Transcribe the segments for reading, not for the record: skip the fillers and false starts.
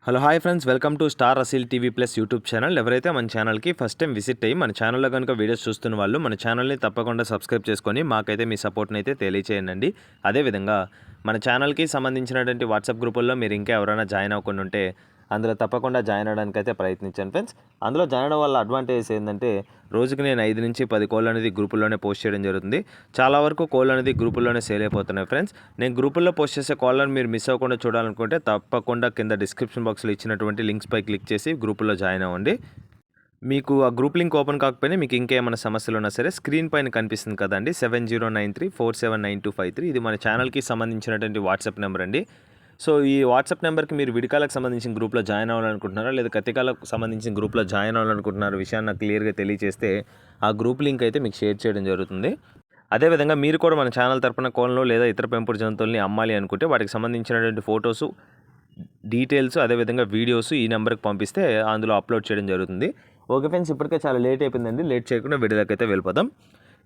Hello hi friends, welcome to star Aseel TV plus YouTube channel. ఎవరైతే మన ఛానల్కి first time visit అయ్యి మన ఛానల్లో కనుక వీడియోస్ చూస్తున్న వాళ్ళు మన ఛానల్ని తప్పకుండా సబ్స్క్రైబ్ చేసుకొని మాకైతే మీ సపోర్ట్ని అయితే తెలియచేయండి. అదేవిధంగా మన ఛానల్కి సంబంధించినటువంటి వాట్సాప్ గ్రూపుల్లో మీరు ఇంకా ఎవరైనా జాయిన్ అవ్వకుండా ఉంటే అందులో తప్పకుండా జాయిన్ అవ్వడానికి అయితే ప్రయత్నించాను ఫ్రెండ్స్. అందులో జాయిన్ అవ్వడం వల్ల అడ్వాంటేజ్ ఏంటంటే రోజుకి నేను 5 నుంచి 10 కోళ్ళు అనేది గ్రూపుల్లోనే పోస్ట్ చేయడం జరుగుతుంది. చాలా వరకు కోళ్ళు అనేది గ్రూపుల్లోనే సేల్ అయిపోతున్నాయి ఫ్రెండ్స్. నేను గ్రూపుల్లో పోస్ట్ చేసే కోళ్ళను మీరు మిస్ అవ్వకుండా చూడాలనుకుంటే తప్పకుండా కింద డిస్క్రిప్షన్ బాక్స్లో ఇచ్చినటువంటి లింక్స్పై క్లిక్ చేసి గ్రూపుల్లో జాయిన్ అవ్వండి. మీకు ఆ గ్రూప్ లింక్ ఓపెన్ కాకపోయినా మీకు ఇంకేమైనా సమస్యలు ఉన్నా సరే స్క్రీన్ పైన కనిపిస్తుంది కదండి 7093479253. ఇది మన ఛానల్కి సంబంధించినటువంటి వాట్సాప్ నెంబర్ అండి. సో ఈ వాట్సాప్ నెంబర్కి మీరు విడికాలకు సంబంధించిన గ్రూప్లో జాయిన్ అవ్వాలనుకుంటున్నారా లేదా కత్తికాలకు సంబంధించిన గ్రూప్లో జాయిన్ అవ్వాలనుకుంటున్నారా విషయాన్ని నాకు క్లియర్గా తెలియజేస్తే ఆ గ్రూప్ లింక్ అయితే మీకు షేర్ చేయడం జరుగుతుంది. అదేవిధంగా మీరు కూడా మన ఛానల్ తరపున కోళ్ళను లేదా ఇతర పెంపుడు జంతువుల్ని అమ్మాలి అనుకుంటే వాటికి సంబంధించినటువంటి ఫొటోసు, డీటెయిల్స్, అదేవిధంగా వీడియోస్ ఈ నెంబర్కి పంపిస్తే అందులో అప్లోడ్ చేయడం జరుగుతుంది. ఓకే ఫ్రెండ్స్, ఇప్పటికే చాలా లేట్ అయిపోయిందండి. లేట్ చేయకుండా వీడియోకి అయితే వెళ్ళిపోదాం.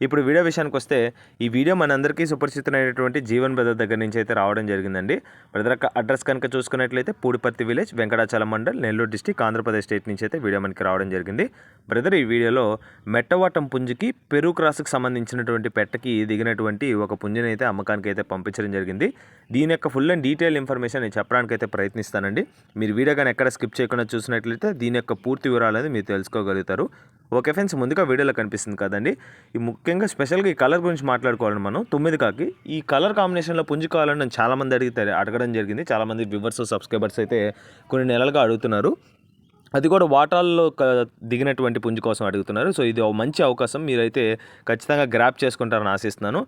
ఇప్పుడు వీడియో విషయానికి వస్తే ఈ వీడియో మనందరికీ సుపరిచితమైనటువంటి జీవన్ బ్రదర్ దగ్గర నుంచి అయితే రావడం జరిగిందండి. బ్రదర్ అడ్రస్ కనుక చూసుకున్నట్లయితే Pudiparthi village, Venkatachalam mandal, Nellore district, Andhra Pradesh state నుంచి అయితే వీడియో మనకి రావడం జరిగింది. బ్రదర్ ఈ వీడియోలో మెట్టవాటం పుంజుకి పెరు క్రాస్కి సంబంధించినటువంటి పెట్టకి దిగినటువంటి ఒక పుంజుని అయితే అమ్మకానికి అయితే పంపించడం జరిగింది. దీని యొక్క ఫుల్ అండ్ డీటెయిల్ ఇన్ఫర్మేషన్ నేను చెప్పడానికి అయితే ప్రయత్నిస్తానండి. మీరు వీడియో కానీ ఎక్కడ స్కిప్ చేయకుండా చూసినట్లయితే దీని యొక్క పూర్తి వివరాలు అనేది మీరు తెలుసుకోగలుగుతారు. ఓకే ఫ్రెండ్స్, ముందుగా వీడియోలో కనిపిస్తుంది కదండి, ఈ ముఖ్యంగా స్పెషల్గా ఈ కలర్ గురించి మాట్లాడుకోవాలని మనం 9 కాకి ఈ కలర్ కాంబినేషన్లో పుంజు కావాలని నేను చాలామంది అడగడం జరిగింది. చాలామంది వ్యూవర్స్, సబ్స్క్రైబర్స్ అయితే కొన్ని నెలలుగా అడుగుతున్నారు. అది కూడా వాటాల్లో దిగినటువంటి పుంజు కోసం అడుగుతున్నారు. సో ఇది ఒక మంచి అవకాశం, మీరైతే ఖచ్చితంగా గ్రాప్ చేసుకుంటారని ఆశిస్తున్నాను.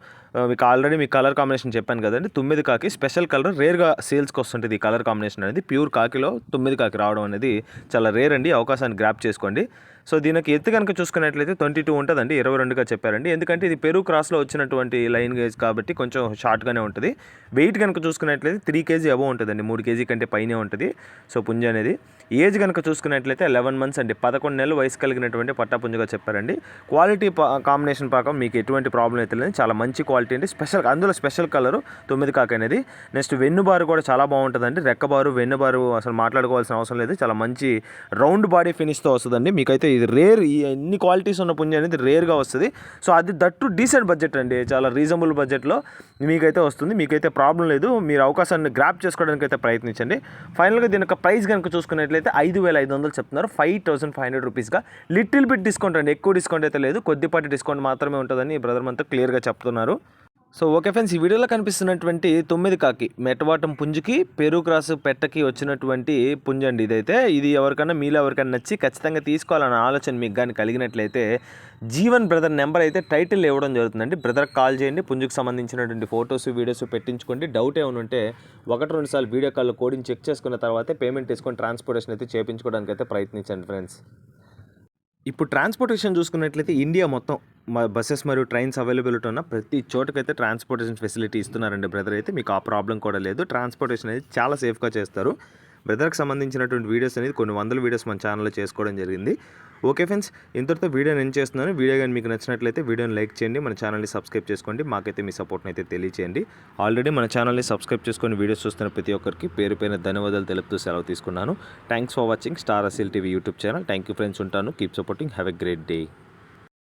మీకు ఆల్రెడీ మీ కలర్ కాంబినేషన్ చెప్పాను కదండి, 9 కాకి స్పెషల్ కలర్ రేర్గా సేల్స్కి వస్తుంటుంది. ఈ కలర్ కాంబినేషన్ అనేది ప్యూర్ కాకిలో 9 కాకి రావడం అనేది చాలా రేర్ అండి. అవకాశాన్ని గ్రాప్ చేసుకోండి. సో దీనికి ఎత్తు కనుక చూసుకున్నట్లయితే 22 ఉంటుందండి, 22గా చెప్పారండి. ఎందుకంటే ఇది పెరు క్రాస్లో వచ్చినటువంటి లైన్ గేజ్ కాబట్టి కొంచెం షార్ట్గానే ఉంటుంది. వెయిట్ కనుక చూసుకున్నట్లయితే 3 kg అబవ్ ఉంటుందండి, 3 kg కంటే పైనే ఉంటుంది. సో పుంజ అనేది ఏజ్ కనుక చూసుకున్నట్లయితే 11 months అండి, 11 నెలలు వయసు కలిగినటువంటి పట్టాపుంజుగా చెప్పారండి. క్వాలిటీ కాంబినేషన్ ప్రకారం మీకు ఎటువంటి ప్రాబ్లం అయితే లేదు, చాలా మంచి క్వాలిటీ అండి. అందులో స్పెషల్ కలరు 9 కాకి అనేది. నెక్స్ట్ వెన్నుబారు కూడా చాలా బాగుంటుందండి. రెక్కబారు, వెన్నుబారు అసలు మాట్లాడుకోవాల్సిన అవసరం లేదు. చాలా మంచి రౌండ్ బాడీ ఫినిష్తో వస్తుందండి. మీకైతే ఇది రేర్, ఎన్ని క్వాలిటీస్ ఉన్న పుంజ అనేది రేర్గా వస్తుంది. సో అది దట్టు డీసెంట్ బడ్జెట్ అండి, చాలా రీజనబుల్ బడ్జెట్లో మీకైతే వస్తుంది. మీకైతే ప్రాబ్లం లేదు, మీరు అవకాశాన్ని గ్రాప్ చేసుకోవడానికి అయితే ప్రయత్నించండి. ఫైనల్గా దీని యొక్క ప్రైస్ కనుక చూసుకున్నట్లయితే 5,500 చెప్తున్నారు, 5,500 రూపీస్గా. లిటిల్ బిట్ డిస్కౌంట్ అండి, ఎక్కువ డిస్కౌంట్ అయితే లేదు, కొద్దిపాటి డిస్కౌంట్ మాత్రమే ఉంటుందని బ్రదర్ మనతో క్లియర్గా చెప్తున్నారు. సో ఓకే ఫ్రెండ్స్, ఈ వీడియోలో కనిపిస్తున్నటువంటి 9 కాకి మెట్టవాటం పుంజుకి పెరు క్రాస్ పెట్టకి వచ్చినటువంటి పుంజండి ఇదైతే. ఇది మీలో ఎవరికైనా నచ్చి ఖచ్చితంగా తీసుకోవాలన్న ఆలోచన మీకు కానీ కలిగినట్లయితే జీవన్ బ్రదర్ నెంబర్ అయితే టైటిల్ ఇవ్వడం జరుగుతుందండి. బ్రదర్కి కాల్ చేయండి, పుంజుకు సంబంధించినటువంటి ఫొటోస్, వీడియోస్ పెట్టించుకోండి. డౌట్ ఏమైనా ఉంటే 1-2 సార్లు వీడియో కాల్లో కోడింగ్ చెక్ చేసుకున్న తర్వాతే పేమెంట్ తీసుకొని ట్రాన్స్పోర్టేషన్ అయితే చేయించుకోవడానికి అయితే ప్రయత్నించండి ఫ్రెండ్స్. ఇప్పుడు ట్రాన్స్పోర్టేషన్ చూసుకున్నట్లయితే ఇండియా మొత్తం బస్సెస్ మరియు ట్రైన్స్ అవైలబిలిటీ ఉన్న ప్రతి చోటకైతే ట్రాన్స్పోర్టేషన్ ఫెసిలిటీ ఇస్తున్నారండి బ్రదర్ అయితే. మీకు ఆ ప్రాబ్లం కూడా లేదు, ట్రాన్స్పోర్టేషన్ అనేది చాలా సేఫ్గా చేస్తారు. బ్రదర్కి సంబంధించినటువంటి వీడియోస్ అనేది కొన్ని వందల వీడియోస్ మన ఛానల్లో చేసుకోవడం జరిగింది. ఓకే ఫ్రెండ్స్, ఇంతటితో వీడియోని ఎండ్ చేస్తున్నాను. వీడియో కానీ మీకు నచ్చినట్లయితే వీడియోని లైక్ చేయండి, మన ఛానల్ని సబ్స్క్రైబ్ చేసుకోండి, మాకైతే మీ సపోర్ట్ని అయితే తెలియచేయండి. ఆల్రెడీ మన ఛానల్ని సబ్స్క్రైబ్ చేసుకొని వీడియోస్ చూస్తున్న ప్రతి ఒక్కరికి పేరు పైన ధన్యవాదాలు తెలుపుతూ సెలవు తీసుకున్నాను. Thanks for watching star Aseel TV YouTube channel. Thank you friends, ఉంటాను. Keep supporting. Have a great day.